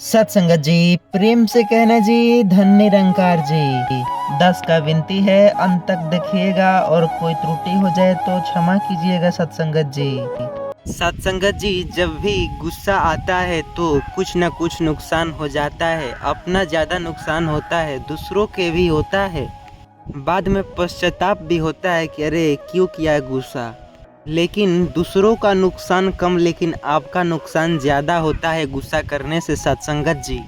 सत्संगत जी, प्रेम से कहना जी, धन निरंकार जी। 10 का विनती है, अंत तक देखिएगा और कोई त्रुटि हो जाए तो क्षमा कीजिएगा सत्संगत जी। सत्संगत जी, जब भी गुस्सा आता है तो कुछ न कुछ नुकसान हो जाता है। अपना ज़्यादा नुकसान होता है, दूसरों के भी होता है। बाद में पश्चाताप भी होता है कि अरे क्यों किया गुस्सा। लेकिन दूसरों का नुकसान कम, लेकिन आपका नुकसान ज़्यादा होता है गुस्सा करने से सत्संगत जी।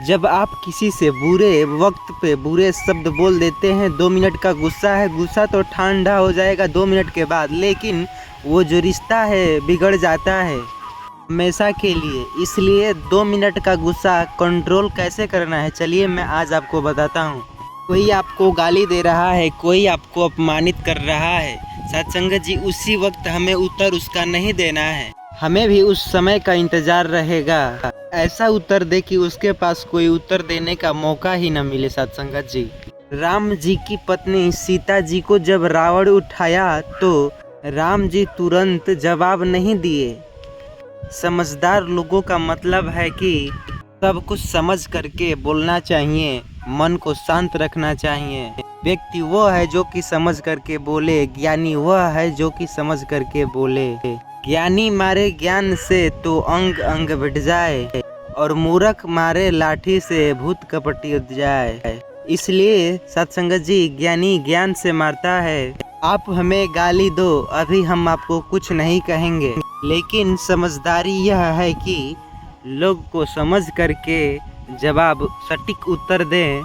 जब आप किसी से बुरे वक्त पे बुरे शब्द बोल देते हैं, 2 मिनट का गुस्सा है, गुस्सा तो ठंडा हो जाएगा 2 मिनट के बाद, लेकिन वो जो रिश्ता है बिगड़ जाता है हमेशा के लिए। इसलिए 2 मिनट का गुस्सा कंट्रोल कैसे करना है, चलिए मैं आज आपको बताता हूँ। कोई आपको गाली दे रहा है, कोई आपको अपमानित कर रहा है, सत्संगत जी उसी वक्त हमें उत्तर उसका नहीं देना है। हमें भी उस समय का इंतजार रहेगा, ऐसा उत्तर दे कि उसके पास कोई उत्तर देने का मौका ही न मिले सत्संगत जी। राम जी की पत्नी सीता जी को जब रावण उठाया तो राम जी तुरंत जवाब नहीं दिए। समझदार लोगों का मतलब है कि सब कुछ समझ करके बोलना चाहिए, मन को शांत रखना चाहिए। व्यक्ति वो है जो कि समझ करके बोले, ज्ञानी वह है जो कि समझ करके बोले। ज्ञानी मारे ज्ञान से तो अंग अंग बढ़ जाए, और मूर्ख मारे लाठी से भूत कपटी उठ जाए। इसलिए सत्संगत जी, ज्ञानी ज्ञान से मारता है। आप हमें गाली दो, अभी हम आपको कुछ नहीं कहेंगे, लेकिन समझदारी यह है कि लोग को समझ करके जवाब सटीक उत्तर दें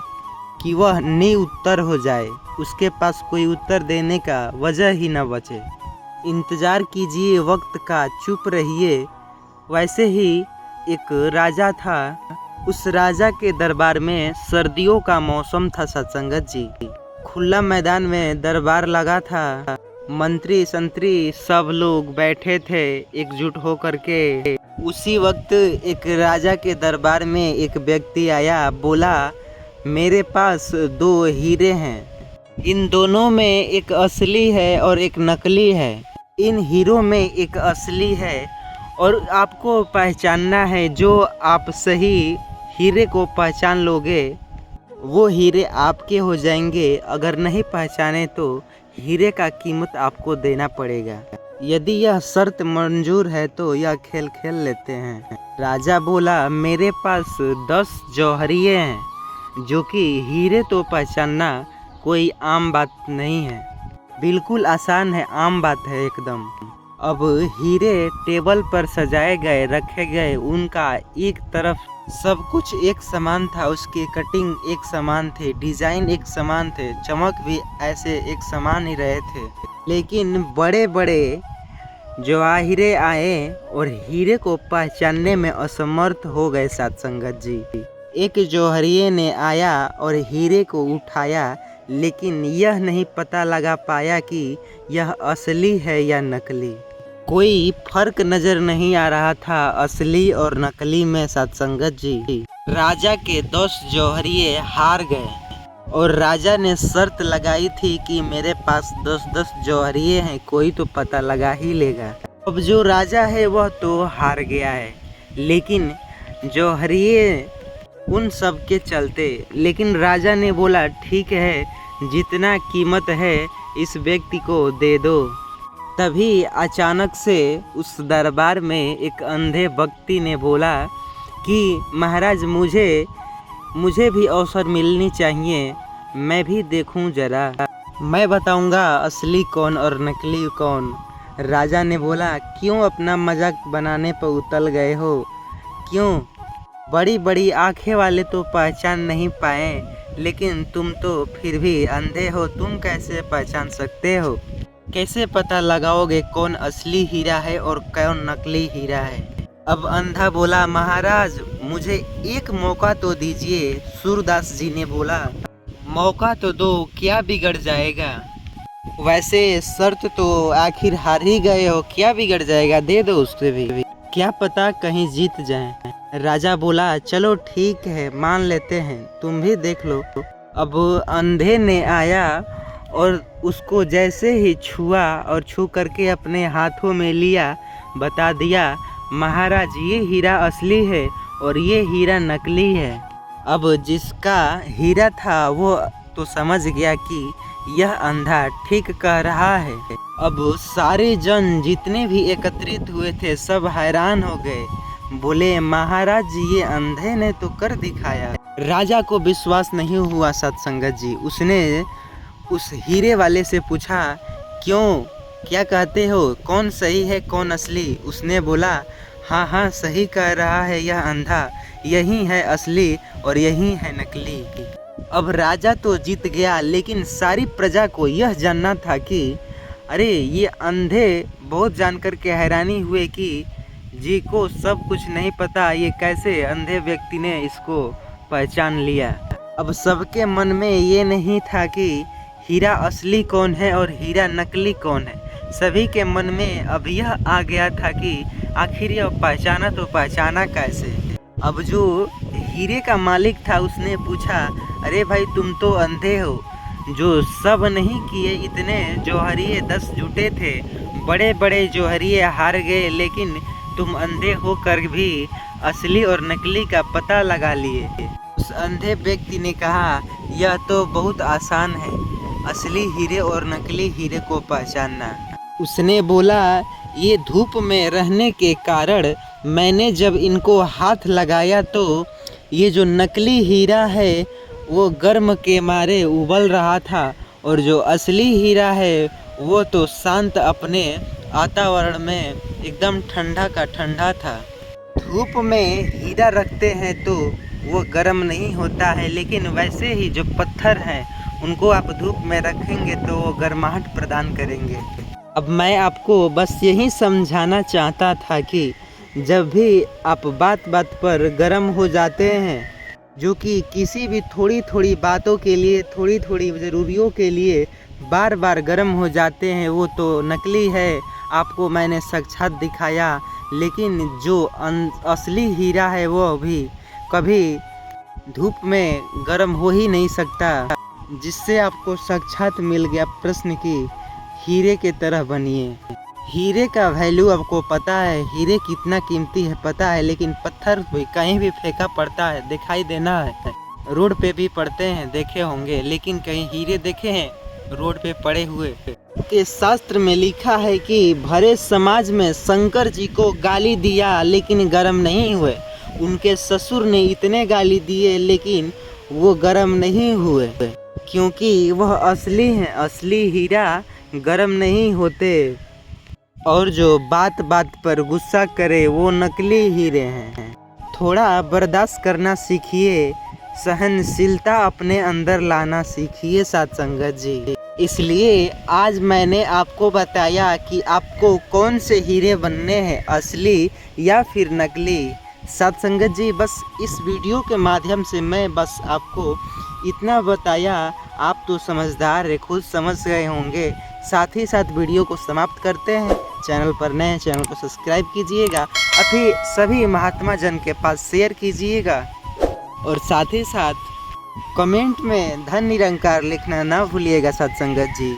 कि वह नी उत्तर हो जाए, उसके पास कोई उत्तर देने का वजह ही न बचे। इंतज़ार कीजिए वक्त का, चुप रहिए। वैसे ही एक राजा था, उस राजा के दरबार में सर्दियों का मौसम था सत्संगत जी। खुला मैदान में दरबार लगा था, मंत्री संतरी सब लोग बैठे थे एकजुट होकर के। उसी वक्त एक राजा के दरबार में एक व्यक्ति आया, बोला मेरे पास 2 हीरे हैं, इन दोनों में एक असली है और एक नकली है। इन हीरों में एक असली है और आपको पहचानना है। जो आप सही हीरे को पहचान लोगे वो हीरे आपके हो जाएंगे, अगर नहीं पहचाने तो हीरे का कीमत आपको देना पड़ेगा। यदि यह शर्त मंजूर है तो यह खेल खेल लेते हैं। राजा बोला मेरे पास 10 जौहरिये हैं, जो कि हीरे तो पहचानना कोई आम बात नहीं है, बिल्कुल आसान है, आम बात है एकदम। अब हीरे टेबल पर सजाए गए, रखे गए, उनका एक तरफ सब कुछ एक समान था, उसकी कटिंग एक समान थे, डिजाइन एक समान थे, चमक भी ऐसे एक समान ही रहे थे। लेकिन बड़े बड़े जवाहिरे आए और हीरे को पहचानने में असमर्थ हो गए सत्संगत जी। एक जौहरिये ने आया और हीरे को उठाया, लेकिन यह नहीं पता लगा पाया कि यह असली है या नकली। कोई फर्क नजर नहीं आ रहा था असली और नकली में सत्संगत जी। राजा के 10 जौहरिये हार गए और राजा ने शर्त लगाई थी कि मेरे पास 10-10 जौहरिये हैं, कोई तो पता लगा ही लेगा। अब जो राजा है वह तो हार गया है, लेकिन जौहरिये उन सब के चलते। लेकिन राजा ने बोला ठीक है, जितना कीमत है इस व्यक्ति को दे दो। तभी अचानक से उस दरबार में एक अंधे व्यक्ति ने बोला कि महाराज मुझे भी अवसर मिलनी चाहिए, मैं भी देखूं जरा, मैं बताऊंगा असली कौन और नकली कौन। राजा ने बोला क्यों अपना मजाक बनाने पर उतल गए हो, क्यों? बड़ी बड़ी आंखें वाले तो पहचान नहीं पाए, लेकिन तुम तो फिर भी अंधे हो, तुम कैसे पहचान सकते हो? कैसे पता लगाओगे कौन असली हीरा है और कौन नकली हीरा है? अब अंधा बोला महाराज मुझे एक मौका तो दीजिए। सूरदास जी ने बोला मौका तो दो, क्या बिगड़ जाएगा? वैसे शर्त तो आखिर हार ही गए हो, क्या बिगड़ जाएगा, दे दो उससे भी, क्या पता कहीं जीत जाए। राजा बोला चलो ठीक है, मान लेते हैं, तुम भी देख लो। अब अंधे ने आया और उसको जैसे ही छुआ और छू करके अपने हाथों में लिया, बता दिया महाराज ये हीरा असली है और ये हीरा नकली है। अब जिसका हीरा था वो तो समझ गया कि यह अंधा ठीक कह रहा है। अब सारे जन जितने भी एकत्रित हुए थे सब हैरान हो गए, बोले महाराज जी ये अंधे ने तो कर दिखाया। राजा को विश्वास नहीं हुआ सत्संगत जी। उसने उस हीरे वाले से पूछा, क्यों, क्या कहते हो, कौन सही है कौन असली? उसने बोला, हाँ हाँ सही कह रहा है यह अंधा, यही है असली और यही है नकली। अब राजा तो जीत गया, लेकिन सारी प्रजा को यह जानना था कि अरे ये अंधे बहुत जानकर के हैरानी हुए कि जी को सब कुछ नहीं पता, ये कैसे अंधे व्यक्ति ने इसको पहचान लिया। अब सबके मन में ये नहीं था कि हीरा असली कौन है और हीरा नकली कौन है। सभी के मन में अब यह आ गया था कि आखिर यह पहचाना तो पहचाना कैसे। अब जो हीरे का मालिक था उसने पूछा, अरे भाई तुम तो अंधे हो, जो सब नहीं किए इतने जौहरिये 10 जुटे थे, बड़े बड़े जौहरिये हार गए, लेकिन तुम अंधे होकर भी असली और नकली का पता लगा लिए। उस अंधे व्यक्ति ने कहा, यह तो बहुत आसान है, असली हीरे और नकली हीरे को पहचानना। उसने बोला, ये धूप में रहने के कारण मैंने जब इनको हाथ लगाया तो ये जो नकली हीरा है वो गर्म के मारे उबल रहा था, और जो असली हीरा है वो तो शांत अपने वातावरण में एकदम ठंडा का ठंडा था। धूप में हीरा रखते हैं तो वो गर्म नहीं होता है, लेकिन वैसे ही जो पत्थर हैं उनको आप धूप में रखेंगे तो वो गर्माहट प्रदान करेंगे। अब मैं आपको बस यही समझाना चाहता था कि जब भी आप बात बात पर गर्म हो जाते हैं, जो कि किसी भी थोड़ी थोड़ी बातों के लिए, थोड़ी थोड़ी ज़रूरियों के लिए बार बार गर्म हो जाते हैं, वो तो नकली है, आपको मैंने साक्षात दिखाया। लेकिन जो असली हीरा है वो भी कभी धूप में गर्म हो ही नहीं सकता। जिससे आपको साक्षात मिल गया प्रश्न की हीरे के तरह बनिए। हीरे का वैल्यू आपको पता है, हीरे कितना कीमती है पता है, लेकिन पत्थर भी कहीं भी फेंका पड़ता है, दिखाई देना है, रोड पे भी पड़ते हैं, देखे होंगे, लेकिन कहीं हीरे देखे हैं रोड पे पड़े हुए? के शास्त्र में लिखा है कि भरे समाज में शंकर जी को गाली दिया लेकिन गर्म नहीं हुए। उनके ससुर ने इतने गाली दिए लेकिन वो गर्म नहीं हुए, क्योंकि वह असली हैं। असली हीरा गर्म नहीं होते, और जो बात बात पर गुस्सा करे वो नकली हीरे हैं। थोड़ा बर्दाश्त करना सीखिए, सहनशीलता अपने अंदर लाना सीखिए सत्संगत जी। इसलिए आज मैंने आपको बताया कि आपको कौन से हीरे बनने हैं, असली या फिर नकली। सत्संगत जी बस इस वीडियो के माध्यम से मैं बस आपको इतना बताया, आप तो समझदार है, खुद समझ गए होंगे। साथ ही साथ वीडियो को समाप्त करते हैं। चैनल पर नए चैनल को सब्सक्राइब कीजिएगा, अभी सभी महात्मा जन के पास शेयर कीजिएगा, और साथ ही साथ कमेंट में धन निरंकार लिखना ना भूलिएगा सत्संगत जी।